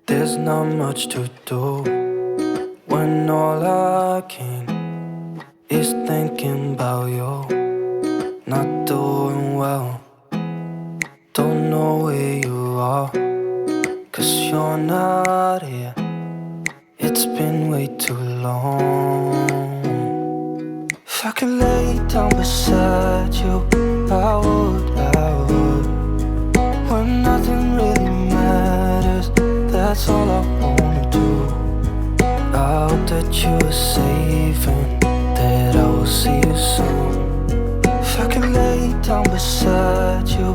There's not much to do when all I can is thinking about you. Not doing well, don't know where you are, 'cause you're not here. It's been way too long. If I could lay down beside you, I would. When nothing really matters, that's all I wanna do. I hope that you are safe and that I will see you soon. If I could lay down beside you,